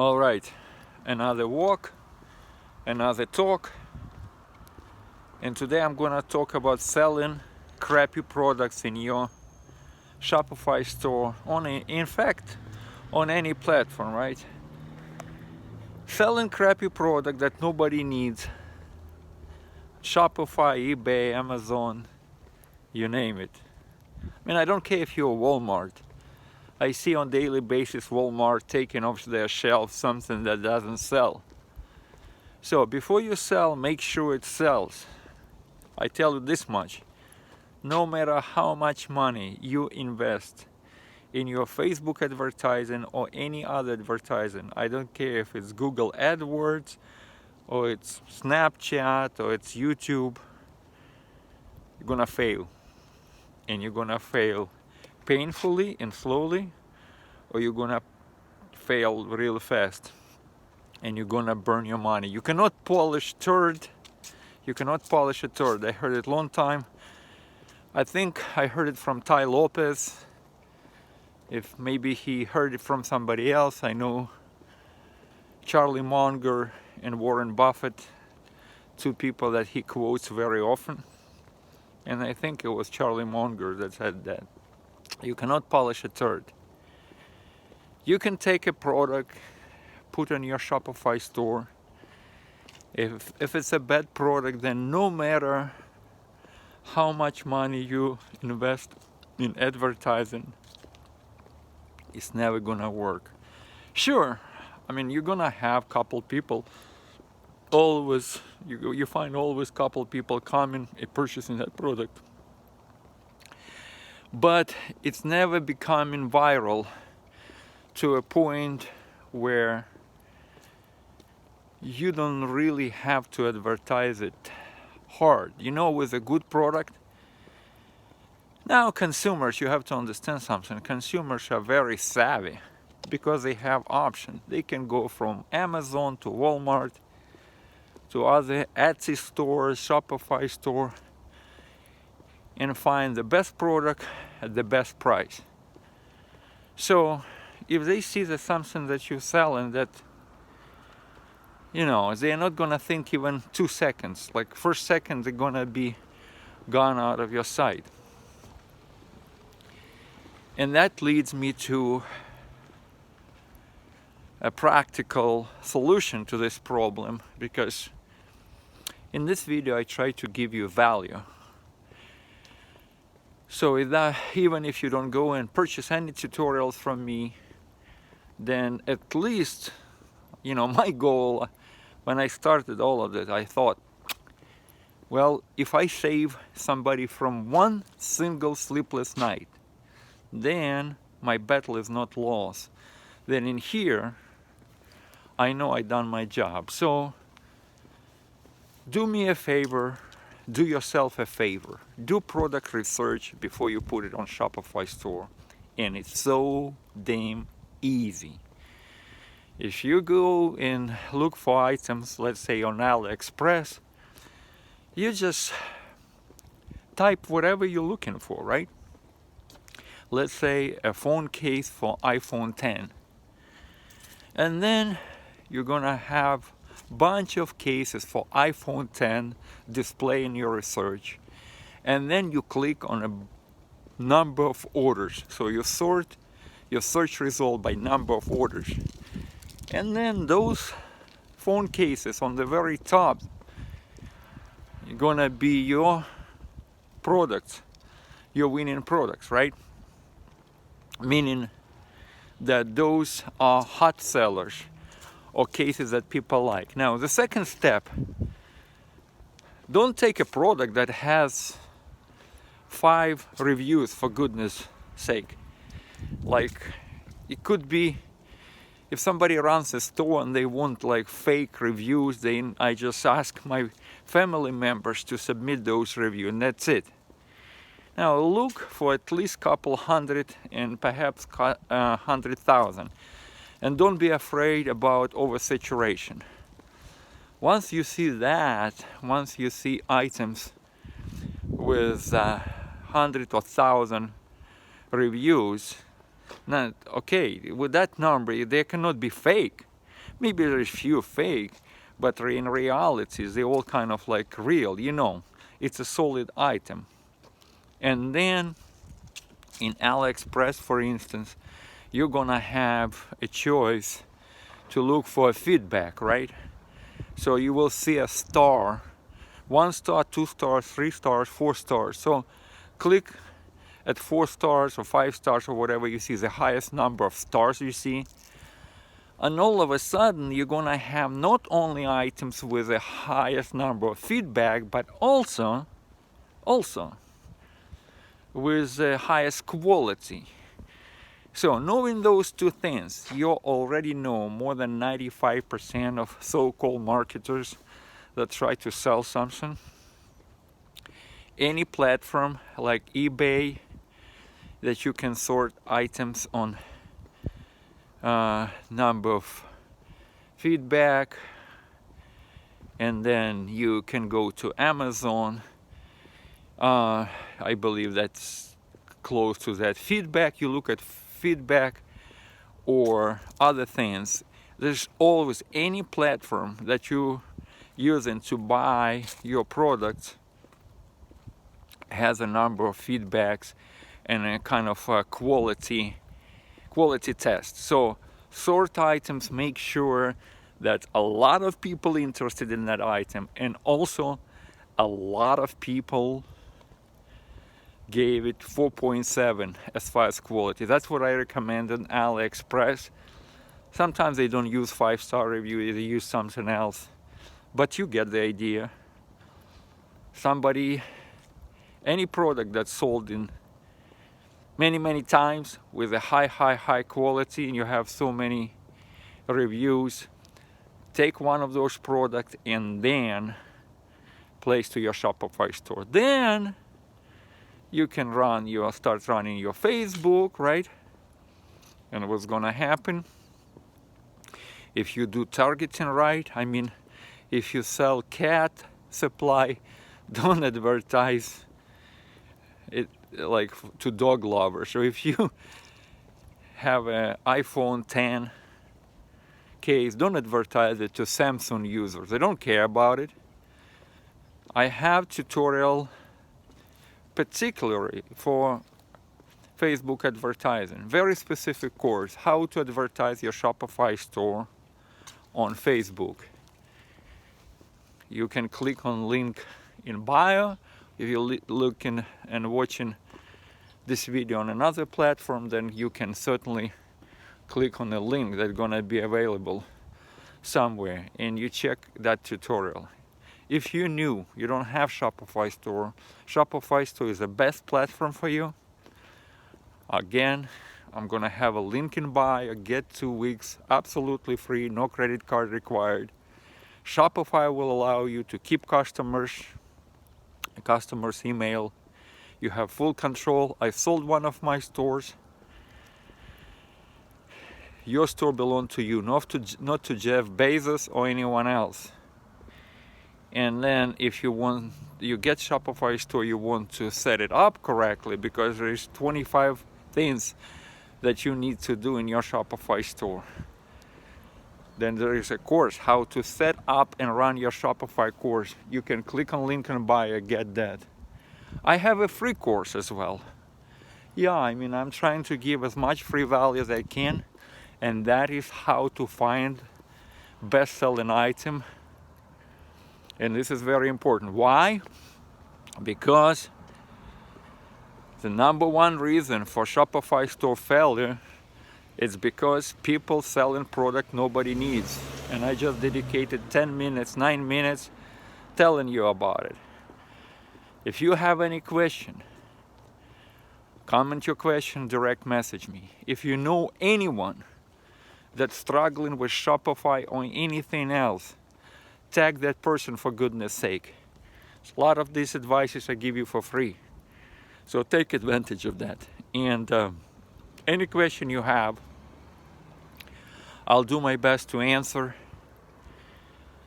All right, another walk, another talk, and today I'm gonna talk about selling crappy products in your Shopify store, in fact, on any platform, right? Selling crappy product that nobody needs. Shopify, eBay, Amazon, you name it. I mean, I don't care if you're Walmart. I see on daily basis Walmart taking off their shelf something that doesn't sell. So before you sell, make sure it sells. I tell you this much, no matter how much money you invest in your Facebook advertising or any other advertising, I don't care if it's Google AdWords or it's Snapchat or it's YouTube, you're gonna fail. And you're gonna fail painfully and slowly, or you're gonna fail real fast and you're gonna burn your money. You cannot polish turd. You cannot polish a turd. I heard it long time. I think I heard it from Ty Lopez. If maybe he heard it from somebody else, I know Charlie Munger and Warren Buffett, two people that he quotes very often. And I think it was Charlie Munger that said that. You cannot polish a turd. You can take a product, put on your Shopify store. If it's a bad product, then no matter how much money you invest in advertising, it's never gonna work. Sure, I mean, you're gonna have couple people always, you find always couple people coming and purchasing that product, but it's never becoming viral to a point where you don't really have to advertise it hard. You know, with a good product. Now consumers, you have to understand something. Consumers are very savvy because they have options. They can go from Amazon to Walmart to other Etsy stores, Shopify store, and find the best product at the best price. So if they see that something that you sell and that, you know, they're not gonna think even 2 seconds. Like first second, they're gonna be gone out of your sight. And that leads me to a practical solution to this problem, because in this video I try to give you value. So even if you don't go and purchase any tutorials from me, then at least, you know, my goal when I started all of this, I thought, well, if I save somebody from one single sleepless night, then my battle is not lost. Then in here, I know I done my job. So do me a favor, do yourself a favor. Do product research before you put it on Shopify store. And it's so damn easy. If you go and look for items, let's say on AliExpress, you just type whatever you're looking for, right? Let's say a phone case for iPhone 10. And then you're gonna have a bunch of cases for iPhone 10 display in your research. And then you click on a number of orders. So you sort your search result by number of orders. And then those phone cases on the very top are gonna be your products, your winning products, right? Meaning that those are hot sellers or cases that people like. Now, the second step, don't take a product that has 5 reviews, for goodness sake. Like, it could be, if somebody runs a store and they want like fake reviews, then I just ask my family members to submit those reviews, and that's it. Now look for at least couple hundred and perhaps 100,000, and don't be afraid about oversaturation. Once you see that, once you see items with 100 or 1,000 reviews, now, okay, with that number, they cannot be fake. Maybe there's few fake, but in reality, they all kind of like real, you know. It's a solid item. And then in AliExpress, for instance, you're gonna have a choice to look for feedback, right? So you will see a star, 1 star, 2 stars, 3 stars, 4 stars. So click at 4 stars or 5 stars or whatever you see, the highest number of stars you see. And all of a sudden, you're gonna have not only items with the highest number of feedback, but also with the highest quality. So knowing those two things, you already know more than 95% of so-called marketers that try to sell something. Any platform like eBay that you can sort items on number of feedback, and then you can go to Amazon. I believe that's close to that. Feedback, you look at feedback or other things. There's always any platform that you using to buy your product has a number of feedbacks and a kind of quality test. So sort items, make sure that a lot of people interested in that item, and also a lot of people gave it 4.7 as far as quality. That's what I recommend on AliExpress. Sometimes they don't use 5-star review, they use something else, but you get the idea. Any product that's sold in many times with a high quality, and you have so many reviews, take one of those products and then place to your Shopify store. Then you can start running your Facebook, right? And what's gonna happen if you do targeting right? I mean, if you sell cat supply, don't advertise it like to dog lovers. So if you have an iPhone 10 case, don't advertise it to Samsung users. They don't care about it. I have tutorial particularly for Facebook advertising, very specific course, how to advertise your Shopify store on Facebook. You can click on link in bio. If you're looking and watching this video on another platform, then you can certainly click on the link that's gonna be available somewhere, and you check that tutorial. If you're new, you don't have Shopify store, Shopify store is the best platform for you. Again, I'm gonna have a link in bio. Get 2 weeks absolutely free, no credit card required. Shopify will allow you to keep customers' email. You have full control. I sold one of my stores. Your store belongs to you, not to Jeff Bezos or anyone else. And then if you get Shopify store, you want to set it up correctly, because there's 25 things that you need to do in your Shopify store. Then there is a course, how to set up and run your Shopify course. You can click on link in bio, get that. I have a free course as well. Yeah, I mean, I'm trying to give as much free value as I can, and that is how to find best-selling item. And this is very important. Why? Because the number one reason for Shopify store failure is because people selling product nobody needs. And I just dedicated 10 minutes, 9 minutes telling you about it. If you have any question, comment your question, direct message me. If you know anyone that's struggling with Shopify or anything else, tag that person, for goodness sake. A lot of these advices I give you for free, so take advantage of that. And any question you have, I'll do my best to answer.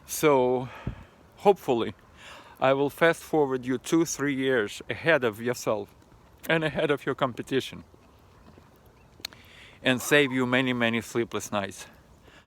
So hopefully I will fast forward you 2-3 years ahead of yourself and ahead of your competition, and save you many sleepless nights.